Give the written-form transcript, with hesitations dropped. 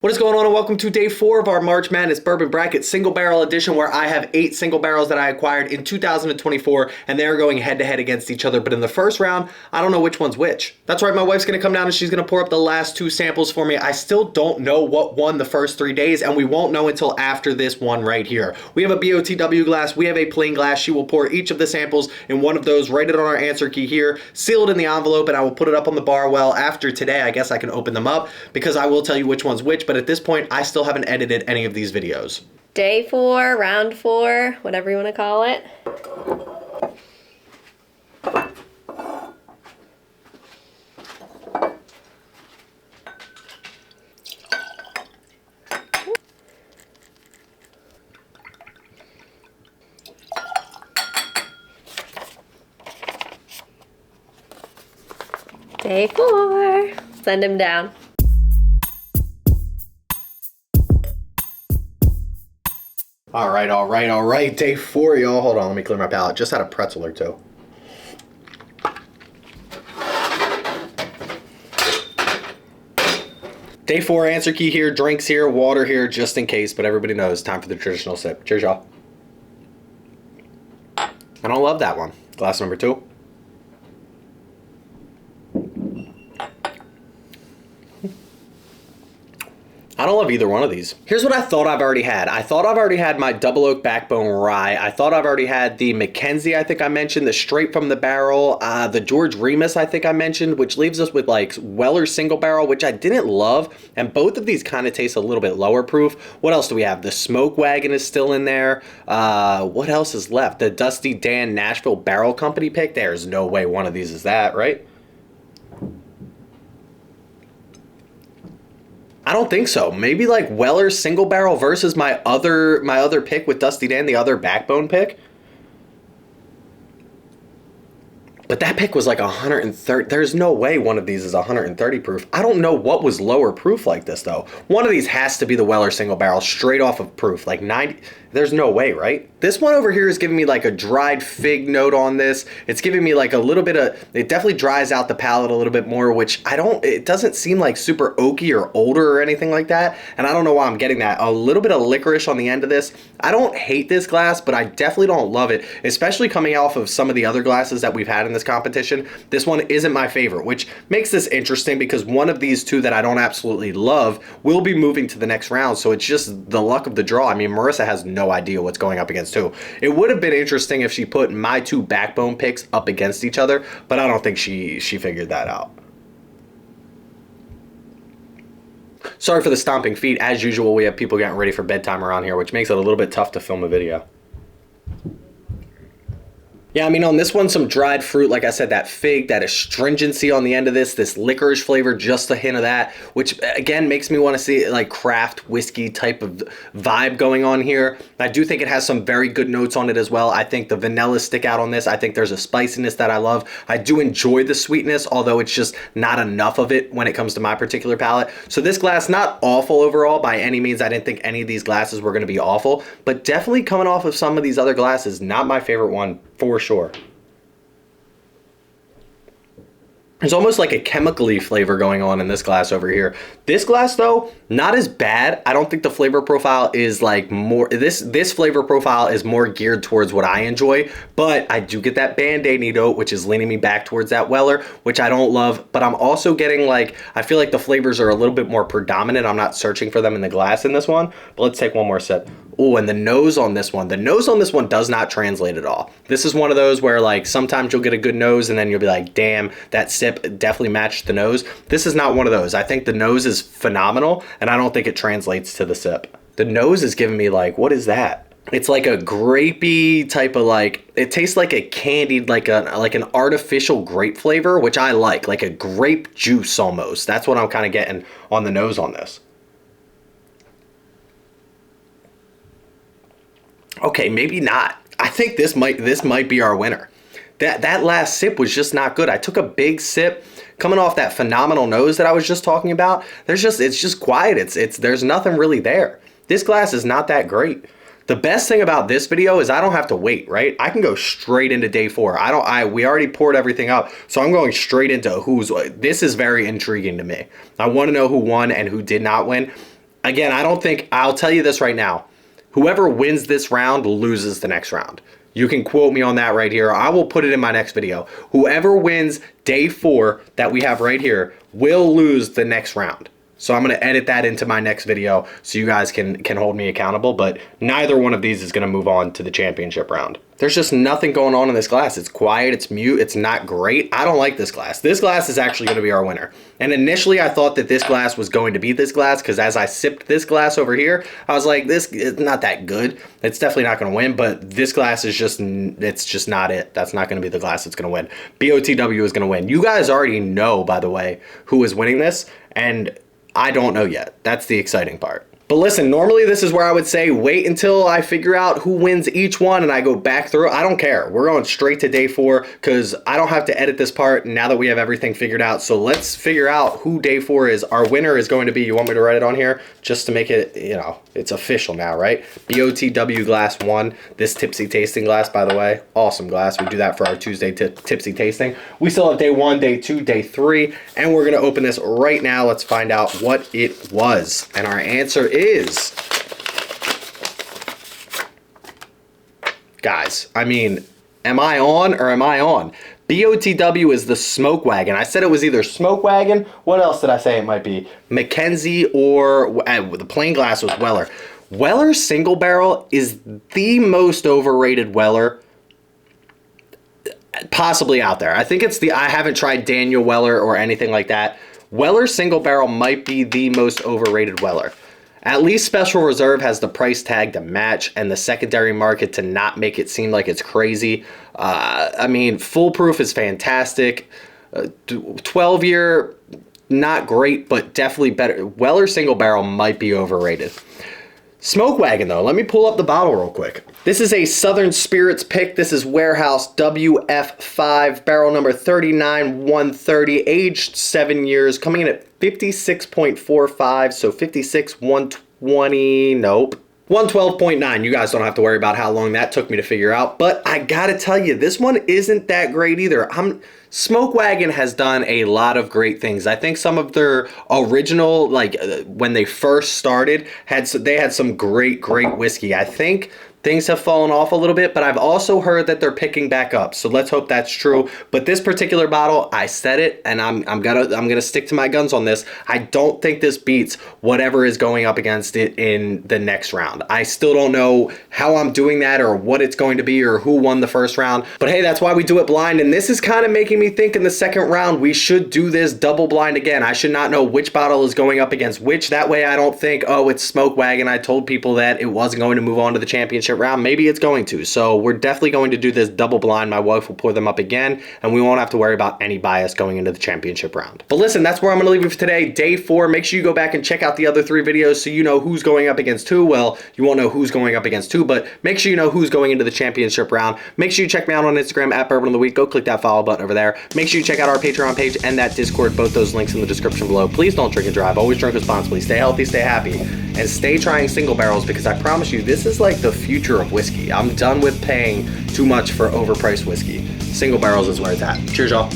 What is going on, and welcome to day 4 of our March Madness Bourbon Bracket Single Barrel Edition, where I have 8 single barrels that I acquired in 2024, and they're going head-to-head against each other. But in the first round, I don't know which one's which. That's right, my wife's going to come down and she's going to pour up the last 2 samples for me. I still don't know what won the first 3 days, and we won't know until after this one right here. We have a BOTW glass, we have a plain glass. She will pour each of the samples in one of those, write it on our answer key here, seal it in the envelope, and I will put it up on the bar. Well, after today, I guess I can open them up, because I will tell you which one's which, but at this point, I still haven't edited any of these videos. Day 4, round 4, whatever you want to call it. Day 4. Send him down. All right. Day 4, y'all. Hold on, let me clear my palate. Just had a pretzel or two. Day 4, answer key here, drinks here, water here, just in case, but everybody knows, time for the traditional sip. Cheers, y'all. I don't love that one. Glass number 2. I don't love either one of these. Here's what I thought I've already had. I thought I've already had my double oak backbone rye. I thought I've already had the Mackenzie, I think I mentioned, the straight from the barrel, the George Remus, I think I mentioned, which leaves us with like Weller single barrel, which I didn't love. And both of these kind of taste a little bit lower proof. What else do we have? The Smoke Wagon is still in there. What else is left? The Dusty Dan Nashville Barrel Company pick. There's no way one of these is that, right? I don't think so. Maybe like Weller's single barrel versus my other pick with Dusty Dan, the other backbone pick. But that pick was like 130. There's no way one of these is 130 proof. I don't know what was lower proof like this though. One of these has to be the Weller single barrel straight off of proof, like 90. There's no way, right? This one over here is giving me like a dried fig note on this. It's giving me like a little bit of, it definitely dries out the palate a little bit more, which it doesn't seem like super oaky or older or anything like that. And I don't know why I'm getting that. A little bit of licorice on the end of this. I don't hate this glass, but I definitely don't love it, especially coming off of some of the other glasses that we've had in this competition. This one isn't my favorite, which makes this interesting because one of these two that I don't absolutely love will be moving to the next round. So it's just the luck of the draw. I mean, Marissa has no idea what's going up against who. It would have been interesting if she put my 2 backbone picks up against each other, but I don't think she figured that out. Sorry for the stomping feet. As usual, we have people getting ready for bedtime around here, which makes it a little bit tough to film a video. Yeah, I mean, on this one, some dried fruit, like I said, that fig, that astringency on the end of this licorice flavor, just a hint of that, which, again, makes me want to see, like, craft whiskey type of vibe going on here. I do think it has some very good notes on it as well. I think the vanillas stick out on this. I think there's a spiciness that I love. I do enjoy the sweetness, although it's just not enough of it when it comes to my particular palate. So this glass, not awful overall by any means. I didn't think any of these glasses were going to be awful, but definitely coming off of some of these other glasses, not my favorite one for sure. There's almost like a chemically flavor going on in this glass over here. This glass though, not as bad. I don't think the flavor profile is like more, this flavor profile is more geared towards what I enjoy, but I do get that Band-Aid note, which is leaning me back towards that Weller, which I don't love, but I'm also getting like, I feel like the flavors are a little bit more predominant. I'm not searching for them in the glass in this one, but let's take one more sip. Oh, and the nose on this one does not translate at all. This is one of those where like sometimes you'll get a good nose and then you'll be like, damn, that sip definitely matched the nose. This is not one of those. I think the nose is phenomenal and I don't think it translates to the sip. The nose is giving me like, what is that? It's like a grapey type of like, it tastes like a candied, like an artificial grape flavor, which I like a grape juice almost. That's what I'm kind of getting on the nose on this. Okay, maybe not. I think this might be our winner. That last sip was just not good. I took a big sip coming off that phenomenal nose that I was just talking about. It's just quiet. There's nothing really there. This glass is not that great. The best thing about this video is I don't have to wait, right? I can go straight into day 4. We already poured everything up, so I'm going straight into this is very intriguing to me. I want to know who won and who did not win. Again, I don't think, I'll tell you this right now. Whoever wins this round loses the next round. You can quote me on that right here. I will put it in my next video. Whoever wins day 4 that we have right here will lose the next round. So I'm going to edit that into my next video so you guys can hold me accountable. But neither one of these is going to move on to the championship round. There's just nothing going on in this glass. It's quiet, it's mute, it's not great. I don't like this glass. This glass is actually going to be our winner. And initially I thought that this glass was going to be this glass because as I sipped this glass over here, I was like, this is not that good. It's definitely not going to win, but this glass is just, it's just not it. That's not going to be the glass that's going to win. BOTW is going to win. You guys already know, by the way, who is winning this, and I don't know yet. That's the exciting part. But listen, normally this is where I would say wait until I figure out who wins each one and I go back through. I don't care. We're going straight to day 4 because I don't have to edit this part now that we have everything figured out. So let's figure out who day 4 is. Our winner is going to be, you want me to write it on here? Just to make it, you know, it's official now, right? BOTW glass 1. This tipsy tasting glass, by the way, awesome glass. We do that for our Tuesday tipsy tasting. We still have day 1, day 2, day 3, and we're going to open this right now. Let's find out what it was. And our answer is, guys, I mean, am I on or am I on? BOTW is the Smoke Wagon. I said it was either Smoke Wagon. What else did I say it might be? Mackenzie or the plain glass was Weller. Weller single barrel is the most overrated Weller possibly out there. I think it's I haven't tried Daniel Weller or anything like that. Weller single barrel might be the most overrated Weller. At least Special Reserve has the price tag to match and the secondary market to not make it seem like it's crazy. I mean, Foolproof is fantastic. 12-year, not great, but definitely better. Weller single barrel might be overrated. Smoke Wagon, though. Let me pull up the bottle real quick. This is a Southern Spirits pick. This is Warehouse WF5, barrel number 39130, aged 7 years, coming in at 56.45, so 56, 120, nope. 112.9. You guys don't have to worry about how long that took me to figure out, but I gotta tell you, this one isn't that great either. Smoke Wagon has done a lot of great things. I think some of their original, like when they first started, they had some great whiskey. I think things have fallen off a little bit, but I've also heard that they're picking back up. So let's hope that's true. But this particular bottle, I said it, and I'm gonna stick to my guns on this. I don't think this beats whatever is going up against it in the next round. I still don't know how I'm doing that or what it's going to be or who won the first round. But hey, that's why we do it blind. And this is kind of making me think in the second round we should do this double blind again. I should not know which bottle is going up against which. That way I don't think, oh, it's Smoke Wagon. I told people that it wasn't going to move on to the championship round. Maybe it's going to. So we're definitely going to do this double blind. My wife will pour them up again, and we won't have to worry about any bias going into the championship round. But listen, that's where I'm going to leave you for today. Day 4. Make sure you go back and check out the other 3 videos so you know who's going up against who. Well, you won't know who's going up against who, but make sure you know who's going into the championship round. Make sure you check me out on Instagram at Bourbon of the Week. Go click that follow button over there. Make sure you check out our Patreon page and that Discord. Both those links in the description below. Please don't drink and drive. Always drink responsibly. Stay healthy, stay happy, and stay trying single barrels because I promise you, this is like the future of whiskey. I'm done with paying too much for overpriced whiskey. Single barrels is where it's at. Cheers, y'all.